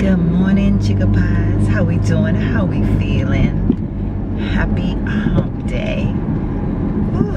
Good morning, Chica Pies. How we doing? How we feeling? Happy hump day. Whew,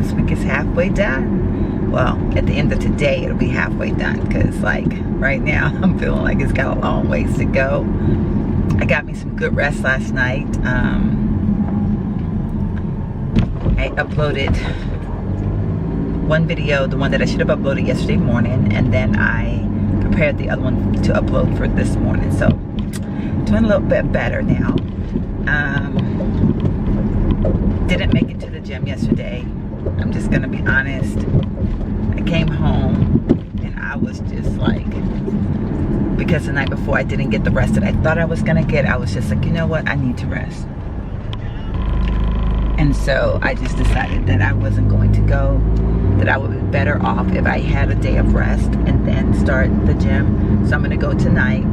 this week is halfway done. Well, at the end of today, it'll be halfway done because, like, right now, I'm feeling like it's got a long ways to go. I got me some good rest last night. I uploaded one video, the one that I should have uploaded yesterday morning, and then I prepared the other one to upload for this morning. So doing a little bit better now. Didn't make it to the gym yesterday. I'm just gonna be honest. I came home and I was just like, because the night before I didn't get the rest that I thought I was gonna get, I was just like, you know what, I need to rest. And so I just decided that I wasn't going to go, that I would be better off if I had a day of rest and then start the gym. So I'm gonna go tonight.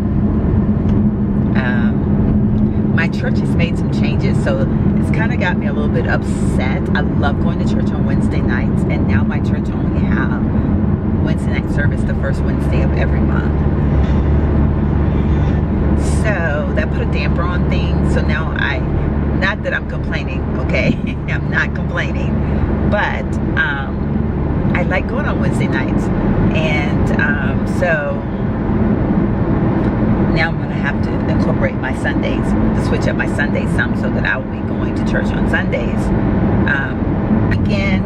My church has made some changes, so it's kind of got me a little bit upset. I love going to church on Wednesday nights, and now my church only have Wednesday night service the first Wednesday of every month. So that put a damper on things. So now not that I'm complaining, okay? I'm not complaining, but I like going on Wednesday nights, and so now I'm gonna have to incorporate my Sundays, to switch up my Sundays some, so that I will be going to church on Sundays. Again,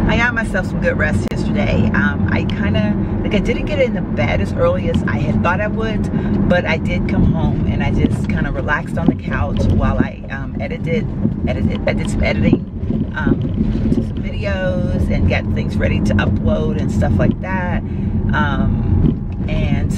I got myself some good rest yesterday. I kind of, like, I didn't get into bed as early as I had thought I would, but I did come home and I just kind of relaxed on the couch while I I did some editing to some videos and got things ready to upload and stuff like that. And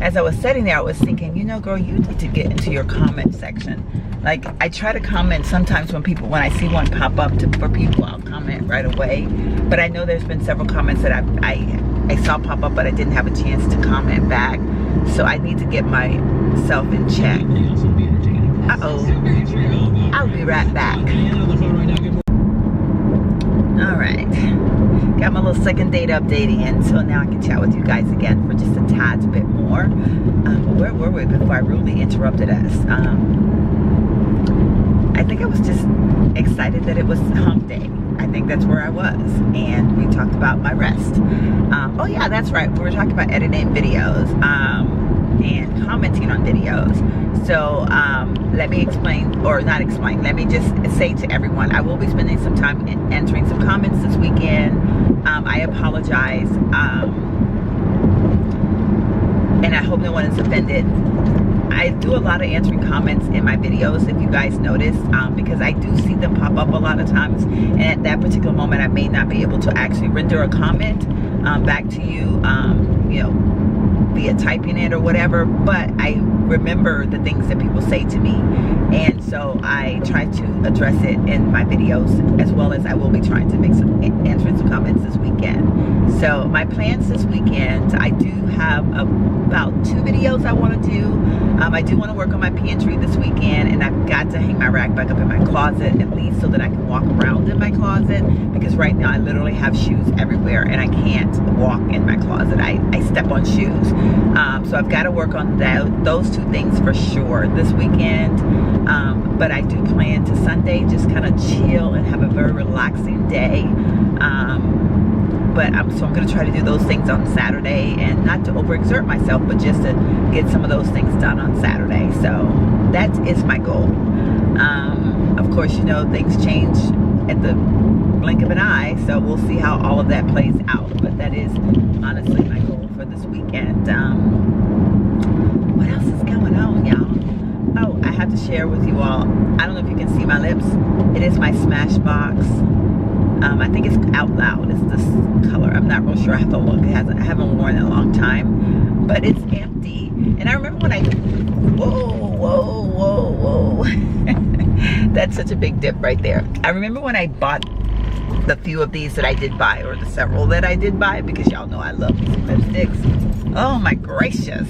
as I was sitting there, I was thinking, you know, girl, you need to get into your comment section. Like, I try to comment sometimes when I see one pop up for people, I'll comment right away. But I know there's been several comments that I saw pop up, but I didn't have a chance to comment back. So I need to get myself in check. Uh-oh. I'll be right back. All right. Got my little second date updating in, so now I can chat with you guys again for just a tad bit more. Where were we before I rudely interrupted us? I think I was just excited that it was hump day. I think that's where I was, and we talked about my rest. Oh yeah, that's right. We were talking about editing videos and commenting on videos. So let me explain, or not explain, let me just say to everyone, I will be spending some time answering some comments this weekend. I apologize, and I hope no one is offended. I do a lot of answering comments in my videos, if you guys notice, because I do see them pop up a lot of times, and at that particular moment I may not be able to actually render a comment back to you, you know, via typing it or whatever, but I remember the things that people say to me, and so I try to address it in my videos, as well as I will be trying to make answering some comments this weekend. So my plans this weekend, I do have about 2 videos I want to do. I do want to work on my pantry this weekend, and I've got to hang my rack back up in my closet at least, so that I can walk around in my closet, because right now I literally have shoes everywhere and I can't walk in my closet. I step on shoes. So I've got to work on those 2 things for sure this weekend. But I do plan to Sunday just kind of chill and have a very relaxing day. So I'm going to try to do those things on Saturday, and not to overexert myself, but just to get some of those things done on Saturday. So that is my goal. Of course, you know, things change at the blink of an eye, so we'll see how all of that plays out. But that is honestly my goal for this weekend. What else is going on, y'all? Oh, I have to share with you all. I don't know if you can see my lips. It is my Smashbox. I think it's Out Loud. It's this color. I'm not real sure. I have to look. I haven't worn it in a long time, but it's empty. And I remember when whoa. That's such a big dip right there. I remember when I bought the few of these that I did buy, or the several that I did buy, because y'all know I love these lipsticks. Oh my gracious.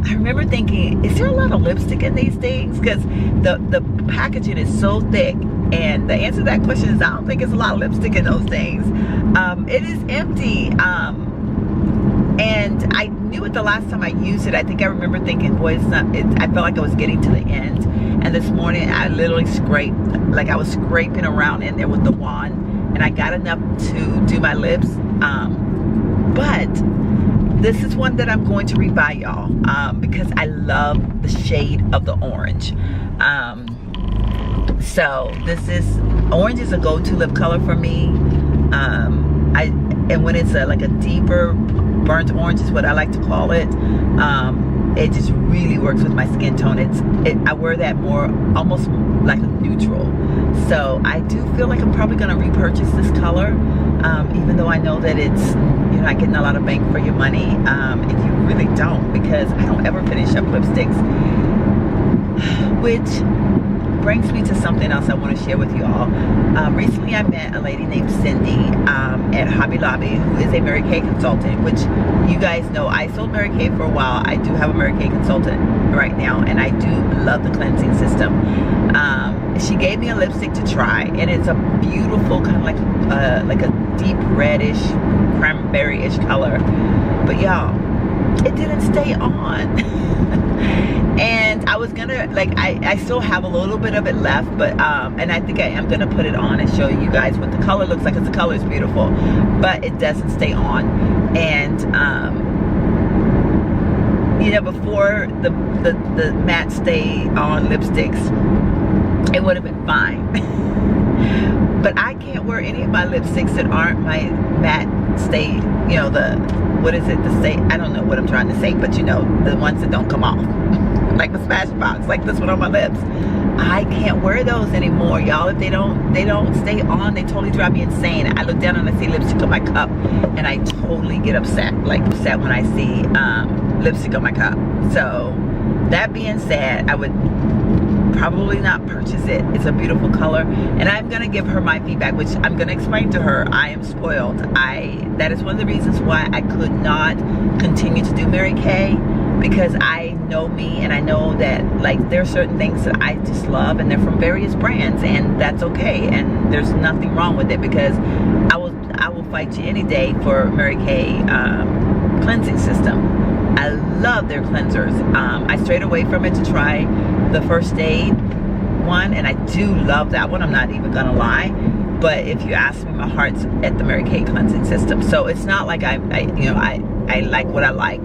I remember thinking, is there a lot of lipstick in these things? Because the packaging is so thick, and the answer to that question is I don't think it's a lot of lipstick in those things. It is empty. And I knew it the last time I used it. I think I remember thinking, boy, it's not, I felt like I was getting to the end. And this morning I literally scraped, like I was scraping around in there with the wand, and I got enough to do my lips. But this is one that I'm going to rebuy, y'all, because I love the shade of the orange. So this is, orange is a go-to lip color for me. And when it's like a deeper burnt orange is what I like to call it. It just really works with my skin tone. I wear that more, almost like a neutral. So I do feel like I'm probably gonna repurchase this color, even though I know that it's, you're not getting a lot of bang for your money, if you really don't, because I don't ever finish up lipsticks. Which brings me to something else I want to share with you all. Recently I met a lady named Cindy at Hobby Lobby, who is a Mary Kay consultant, which you guys know I sold Mary Kay for a while. I do have a Mary Kay consultant right now, and I do love the cleansing system. She gave me a lipstick to try, and it's a beautiful kind of like a deep reddish, cranberry-ish color. But y'all, it didn't stay on. And I was gonna, like, I still have a little bit of it left, but and I think I am gonna put it on and show you guys what the color looks like, because the color is beautiful, but it doesn't stay on. And you know, before the matte stay on lipsticks, it would have been fine. But I can't wear any of my lipsticks that aren't my matte stay, you know, the, what is it, the stay, I don't know what I'm trying to say, but you know, the ones that don't come off. Like the Smashbox, like this one on my lips. I can't wear those anymore, y'all. If they don't stay on, they totally drive me insane. I look down and I see lipstick on my cup, and I totally get upset, like upset when I see lipstick on my cup. So that being said, I would probably not purchase it. It's a beautiful color, and I'm gonna give her my feedback, which I'm gonna explain to her. I am spoiled. That is one of the reasons why I could not continue to do Mary Kay, because I know me, and I know that, like, there are certain things that I just love, and they're from various brands, and that's okay, and there's nothing wrong with it, because I will fight you any day for Mary Kay cleansing system. I love their cleansers. I strayed away from it to try the First Aid one, and I do love that one, I'm not even gonna lie. But if you ask me, my heart's at the Mary Kay cleansing system. So it's not like I like what I like.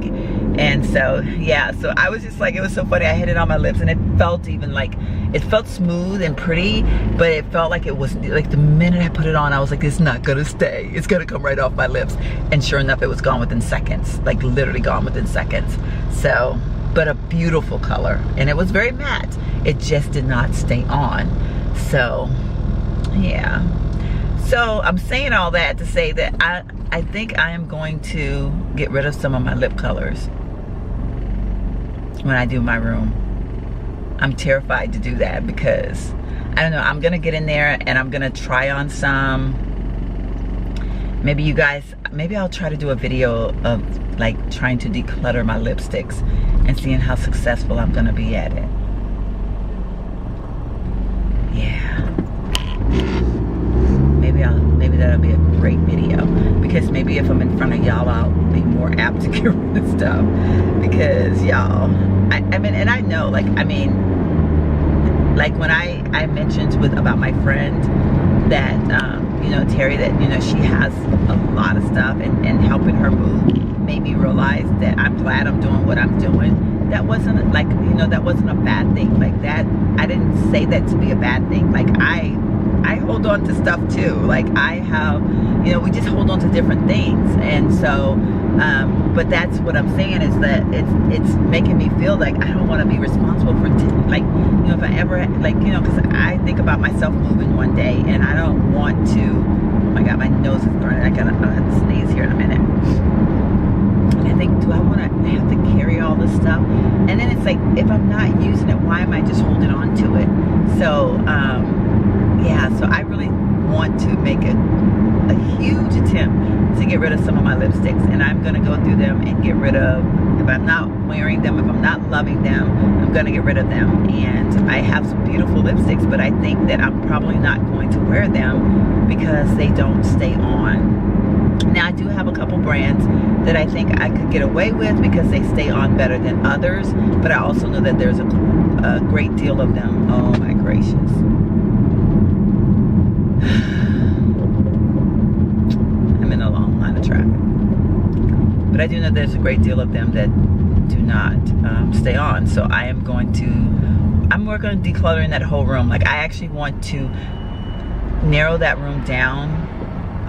And so yeah, so I was just like, it was so funny. I hit it on my lips, and it felt even like, it felt smooth and pretty, but it felt like it was like, the minute I put it on, I was like, it's not gonna stay, it's gonna come right off my lips. And sure enough, it was gone within seconds, like literally gone within seconds. So, but a beautiful color, and it was very matte. It just did not stay on. So yeah, so I'm saying all that to say that I think I am going to get rid of some of my lip colors when I do my room. I'm terrified to do that, because I don't know, I'm gonna get in there and I'm gonna try on some. Maybe you guys, maybe I'll try to do a video of like trying to declutter my lipsticks and seeing how successful I'm gonna be at it. Yeah, maybe that'll be a great video, because maybe if I'm in front of y'all, I'll be more apt to get rid of stuff. Because y'all, I mean, and I know, like, I mean, like when I mentioned about my friend that you know, Terry, that, you know, she has a lot of stuff, and helping her move made me realize that I'm glad I'm doing what I'm doing. That wasn't like, you know, that wasn't a bad thing. Like that, I didn't say that to be a bad thing. Like I hold on to stuff too. Like I have, you know, we just hold on to different things. And so but that's what I'm saying, is that it's making me feel like I don't want to be responsible for like, you know, if I ever, like, you know, because I think about myself moving one day, and I don't want to, oh my god, my nose is burning. I'll have to sneeze here in a minute. And I think, do I want to have to carry all this stuff? And then it's like, if I'm not using it, why am I just holding on to it? So yeah, so I really want to make a huge attempt to get rid of some of my lipsticks, and I'm gonna go through them and get rid of, if I'm not wearing them, if I'm not loving them, I'm gonna get rid of them. And I have some beautiful lipsticks, but I think that I'm probably not going to wear them because they don't stay on. Now I do have a couple brands that I think I could get away with because they stay on better than others, but I also know that there's a great deal of them. Oh my gracious. I'm in a long line of traffic. But I do know there's a great deal of them that do not stay on. So I'm working on decluttering that whole room. Like, I actually want to narrow that room down.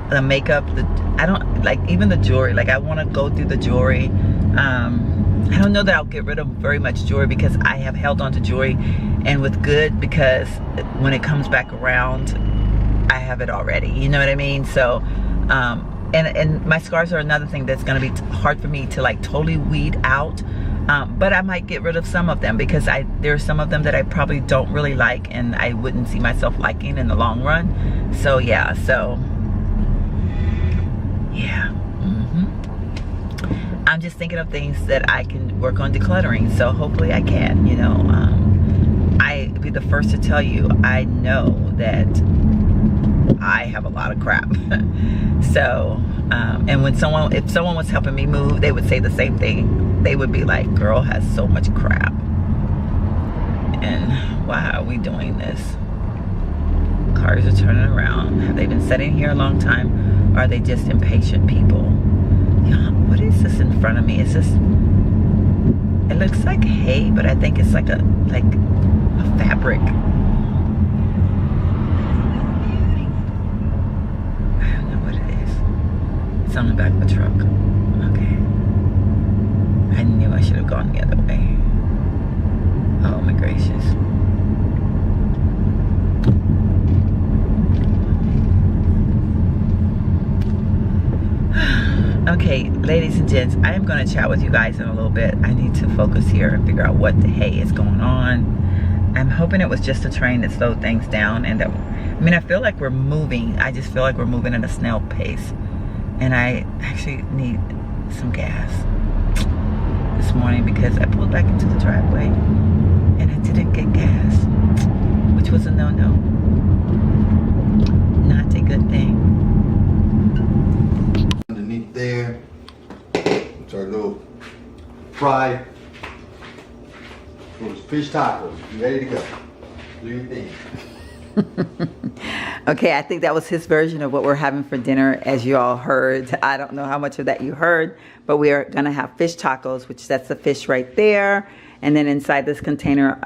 The makeup, I don't like even the jewelry. Like, I want to go through the jewelry. I don't know that I'll get rid of very much jewelry because I have held on to jewelry, and with good, because when it comes back around, I have it already. You know what I mean? So, and my scars are another thing that's going to be hard for me to like totally weed out. But I might get rid of some of them because there are some of them that I probably don't really like, and I wouldn't see myself liking in the long run. So yeah, yeah. I'm just thinking of things that I can work on decluttering. So hopefully I can, you know. I'll be the first to tell you, I know that I have a lot of crap. So, and if someone was helping me move, they would say the same thing. They would be like, girl has so much crap. And why are we doing this? Cars are turning around. Have they been sitting here a long time? Or are they just impatient people? Yeah, what is this in front of me? Is this, it looks like hay, but I think it's like a fabric. I don't know what it is. It's on the back of a truck. Okay. I knew I should have gone the other way. Oh my gracious. Okay, ladies and gents, I am going to chat with you guys in a little bit. I need to focus here and figure out what the hay is going on. I'm hoping it was just a train that slowed things down, and that, I mean, I feel like we're moving. I just feel like we're moving at a snail pace, and I actually need some gas this morning because I pulled back into the driveway and I didn't get gas, which was a no-no. Not a good thing. Underneath there, it's our little fried fish tacos. You ready to go? Do your thing. Okay, I think that was his version of what we're having for dinner, as you all heard. I don't know how much of that you heard, but we are gonna have fish tacos, which that's the fish right there. And then inside this container,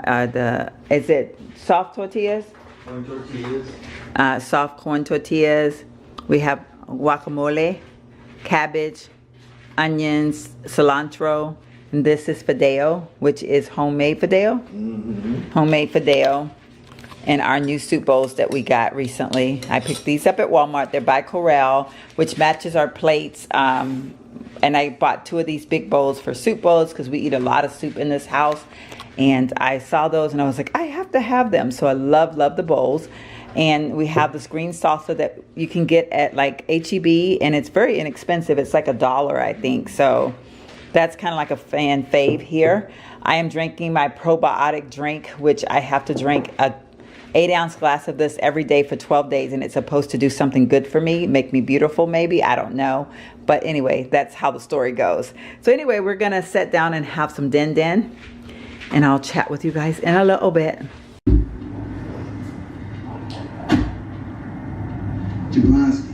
is it soft tortillas? Corn tortillas. Soft corn tortillas. We have guacamole, cabbage, onions, cilantro. And this is fideo, which is homemade fideo. Homemade fideo. And our new soup bowls that we got recently. I picked these up at Walmart. They're by Corral, which matches our plates. And I bought 2 of these big bowls for soup bowls because we eat a lot of soup in this house. And I saw those and I was like, I have to have them. So I love the bowls. And we have this green salsa that you can get at like H-E-B, and it's very inexpensive. It's like $1, I think. So that's kind of like a fan fave here. I am drinking my probiotic drink, which I have to drink a 8-ounce glass of this every day for 12 days, and it's supposed to do something good for me, make me beautiful maybe, I don't know. But anyway, that's how the story goes. So anyway, we're gonna sit down and have some din din, and I'll chat with you guys in a little bit. Jablonski.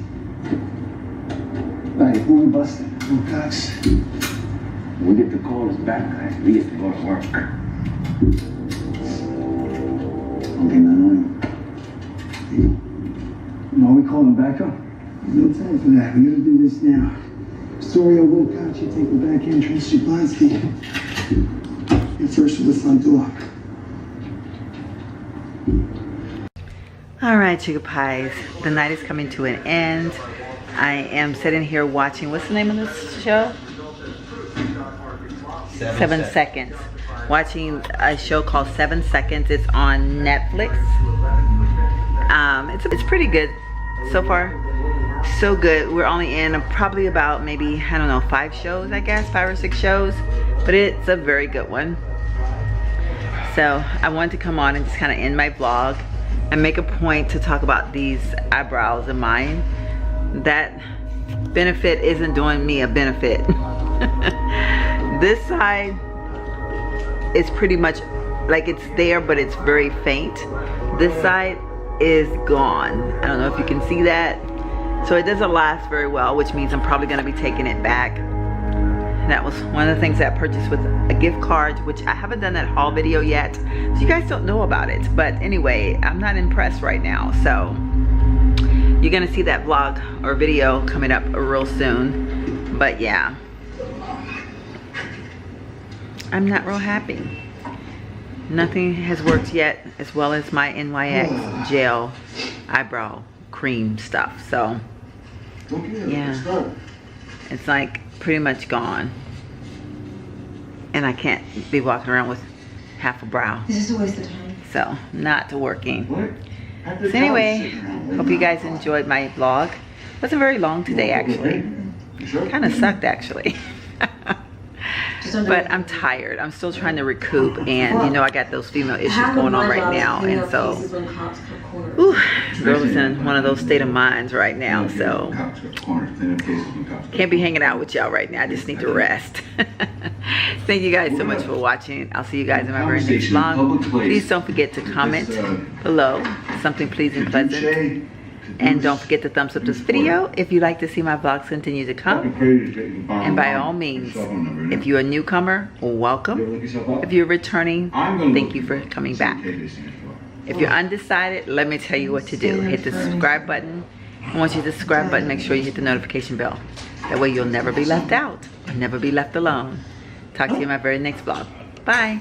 Right, who we busted? Who Cox? We get the calls back, guys. We get to go to work. Okay, now, no, we call him back up. No time for that. We gotta do this now. Story of Wilcox, you take the back entrance. Jablonski, you're first to the front door. All right, sugar pies, the night is coming to an end. I am sitting here watching, what's the name of this show? 7 Seconds. Watching a show called 7 Seconds. It's on Netflix. It's pretty good so far. So good. We're only in probably about maybe, I don't know, 5 shows, I guess, 5 or 6 shows. But it's a very good one. So I wanted to come on and just kind of end my vlog and make a point to talk about these eyebrows of mine that benefit isn't doing me a benefit. This side is pretty much like it's there, but it's very faint. This side is gone. I don't know if you can see that. So it doesn't last very well, which means I'm probably gonna be taking it back. That was one of the things that I purchased with a gift card, which I haven't done that haul video yet. So you guys don't know about it. But anyway, I'm not impressed right now. So you're gonna see that vlog or video coming up real soon. But yeah, I'm not real happy. Nothing has worked yet, as well as my NYX gel eyebrow cream stuff. So yeah, it's like pretty much gone, and I can't be walking around with half a brow. This is a waste of time. So not working. So anyway, hope you guys enjoyed my vlog. Wasn't very long today, actually. Kind of sucked, actually. But I'm tired. I'm still trying to recoup, and you know I got those female issues going on right now, and so girl is in one of those state of minds right now. So can't be hanging out with y'all right now. I just need to rest. Thank you guys so much for watching. I'll see you guys in my very next vlog. Please don't forget to comment below something pleasing, pleasant. And don't forget to thumbs up this video if you like to see my vlogs continue to come. And by all means, if you're a newcomer, welcome. If you're returning, thank you for coming back. If you're undecided, let me tell you what to do. Hit the subscribe button. And once you hit the subscribe button, make sure you hit the notification bell. That way you'll never be left out or never be left alone. Talk to you in my very next vlog. Bye.